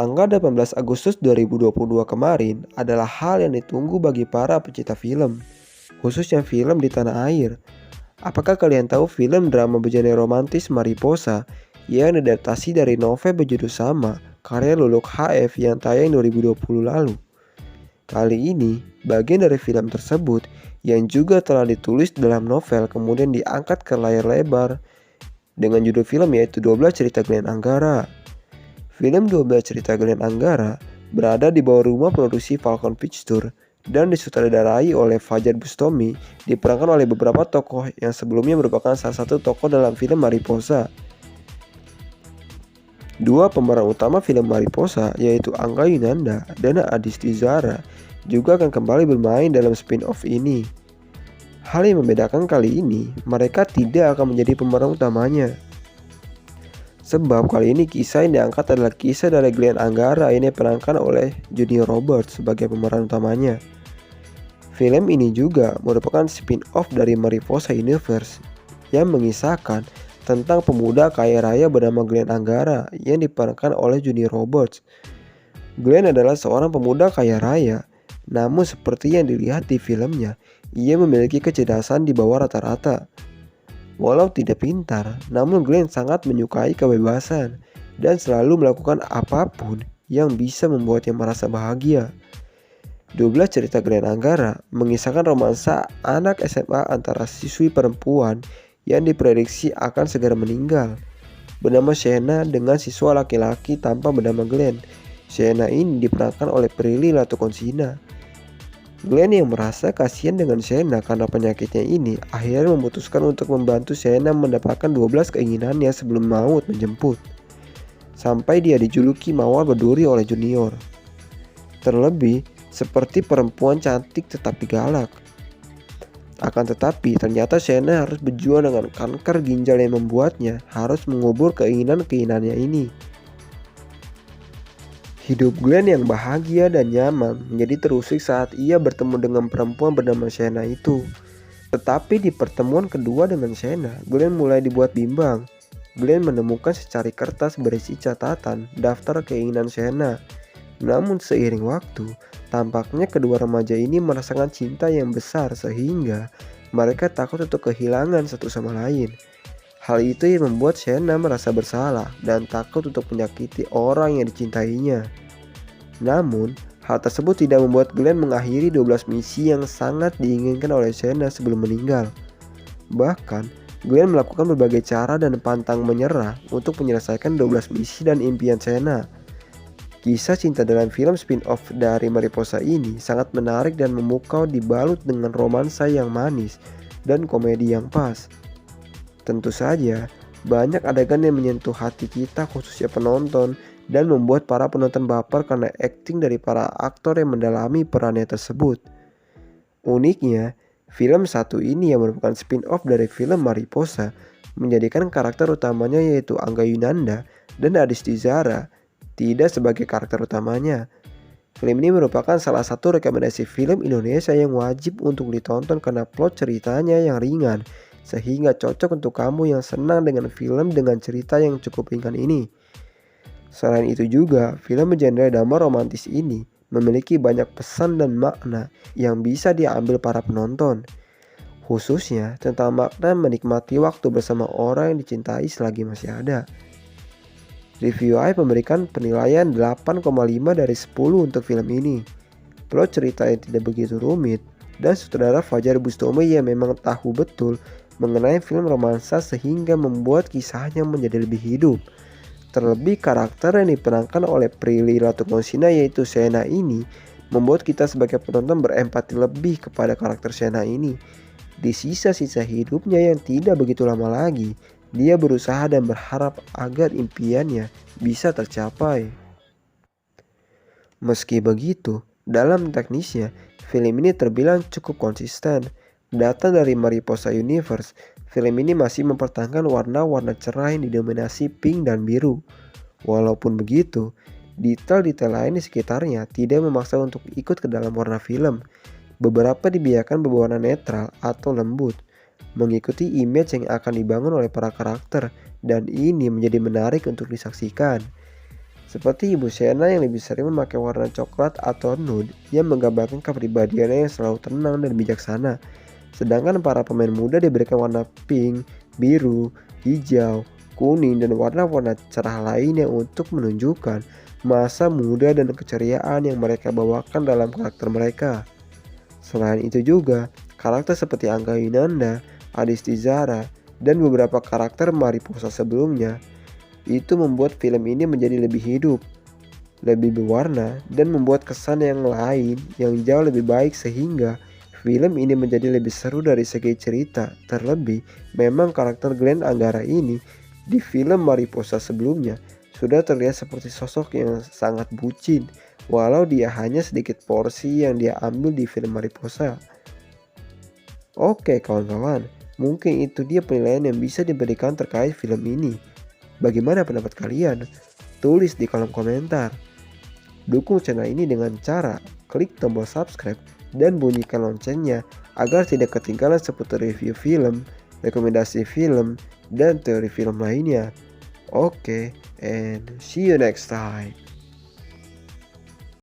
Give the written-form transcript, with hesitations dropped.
Tanggal 18 Agustus 2022 kemarin adalah hal yang ditunggu bagi para pecinta film, khususnya film di tanah air. Apakah kalian tahu film drama bergenre romantis Mariposa yang diadaptasi dari novel berjudul sama karya Luluk HF yang tayang 2020 lalu? Kali ini, bagian dari film tersebut yang juga telah ditulis dalam novel kemudian diangkat ke layar lebar dengan judul film yaitu 12 Cerita Glenn Anggara. Film 12 Cerita Glenn Anggara berada di bawah rumah produksi Falcon Pictures dan disutradarai oleh Fajar Bustami, diperankan oleh beberapa tokoh yang sebelumnya merupakan salah satu tokoh dalam film Mariposa. Dua pemeran utama film Mariposa yaitu Angga Yunanda dan Adisti Zara juga akan kembali bermain dalam spin-off ini. Hal yang membedakan kali ini, mereka tidak akan menjadi pemeran utamanya. Sebab kali ini kisah yang diangkat adalah kisah dari Glenn Anggara yang diperankan oleh Julia Roberts sebagai pemeran utamanya. Film ini juga merupakan spin-off dari Mariposa Universe yang mengisahkan tentang pemuda kaya raya bernama Glenn Anggara yang diperankan oleh Julia Roberts. Glenn adalah seorang pemuda kaya raya, namun seperti yang dilihat di filmnya, ia memiliki kecerdasan di bawah rata-rata. Walau tidak pintar, namun Glenn sangat menyukai kebebasan dan selalu melakukan apapun yang bisa membuatnya merasa bahagia. 12 Cerita Glenn Anggara mengisahkan romansa anak SMA antara siswi perempuan yang diprediksi akan segera meninggal, bernama Shena, dengan siswa laki-laki tanpa bernama Glenn. Shena ini diperankan oleh Prilly Latukonsina. Glenn yang merasa kasihan dengan Shena karena penyakitnya ini akhirnya memutuskan untuk membantu Shena mendapatkan 12 keinginannya sebelum maut menjemput. Sampai dia dijuluki Mawar Berduri oleh Junior. Terlebih, seperti perempuan cantik tetapi galak. Akan tetapi, ternyata Shena harus berjuang dengan kanker ginjal yang membuatnya harus mengubur keinginan-keinginannya ini. Hidup Glenn yang bahagia dan nyaman menjadi terusik saat ia bertemu dengan perempuan bernama Shena itu. Tetapi di pertemuan kedua dengan Shena, Glenn mulai dibuat bimbang. Glenn menemukan secari kertas berisi catatan daftar keinginan Shena. Namun seiring waktu, tampaknya kedua remaja ini merasakan cinta yang besar sehingga mereka takut untuk kehilangan satu sama lain. Hal itu yang membuat Shena merasa bersalah dan takut untuk menyakiti orang yang dicintainya. Namun, hal tersebut tidak membuat Glenn mengakhiri 12 misi yang sangat diinginkan oleh Shena sebelum meninggal. Bahkan, Glenn melakukan berbagai cara dan pantang menyerah untuk menyelesaikan 12 misi dan impian Shena. Kisah cinta dalam film spin-off dari Mariposa ini sangat menarik dan memukau, dibalut dengan romansa yang manis dan komedi yang pas. Tentu saja, banyak adegan yang menyentuh hati kita khususnya penonton dan membuat para penonton baper karena akting dari para aktor yang mendalami perannya tersebut. Uniknya, film satu ini yang merupakan spin-off dari film Mariposa menjadikan karakter utamanya yaitu Angga Yunanda dan Adisti Zara tidak sebagai karakter utamanya. Film ini merupakan salah satu rekomendasi film Indonesia yang wajib untuk ditonton karena plot ceritanya yang ringan, sehingga cocok untuk kamu yang senang dengan film dengan cerita yang cukup ringan ini. Selain itu juga, film bergenre drama romantis ini memiliki banyak pesan dan makna yang bisa diambil para penonton. Khususnya tentang makna menikmati waktu bersama orang yang dicintai selagi masih ada. Review IAI memberikan penilaian 8,5 dari 10 untuk film ini. Plot cerita yang tidak begitu rumit dan sutradara Fajar Bustami yang memang tahu betul mengenai film romansa sehingga membuat kisahnya menjadi lebih hidup. Terlebih karakter yang diperankan oleh Prilly Latukonsina yaitu Shena ini membuat kita sebagai penonton berempati lebih kepada karakter Shena ini. Di sisa-sisa hidupnya yang tidak begitu lama lagi, dia berusaha dan berharap agar impiannya bisa tercapai. Meski begitu, dalam teknisnya, film ini terbilang cukup konsisten. Data dari Mariposa Universe, film ini masih mempertahankan warna-warna cerah yang didominasi pink dan biru. Walaupun begitu, detail-detail lain di sekitarnya tidak memaksa untuk ikut ke dalam warna film. Beberapa dibiarkan berwarna netral atau lembut, mengikuti image yang akan dibangun oleh para karakter, dan ini menjadi menarik untuk disaksikan. Seperti Ibu Shena yang lebih sering memakai warna coklat atau nude yang menggambarkan kepribadiannya yang selalu tenang dan bijaksana. Sedangkan para pemain muda diberikan warna pink, biru, hijau, kuning, dan warna-warna cerah lainnya untuk menunjukkan masa muda dan keceriaan yang mereka bawakan dalam karakter mereka. Selain itu juga, karakter seperti Angga Yunanda, Adisti Zara, dan beberapa karakter Mariposa sebelumnya itu membuat film ini menjadi lebih hidup, lebih berwarna, dan membuat kesan yang lain yang jauh lebih baik sehingga film ini menjadi lebih seru dari segi cerita. Terlebih, memang karakter Glenn Anggara ini di film Mariposa sebelumnya sudah terlihat seperti sosok yang sangat bucin, walau dia hanya sedikit porsi yang dia ambil di film Mariposa. Oke kawan-kawan, mungkin itu dia penilaian yang bisa diberikan terkait film ini. Bagaimana pendapat kalian? Tulis di kolom komentar. Dukung channel ini dengan cara klik tombol subscribe dan bunyikan loncengnya agar tidak ketinggalan seputar review film, rekomendasi film, dan teori film lainnya. Oke, and see you next time.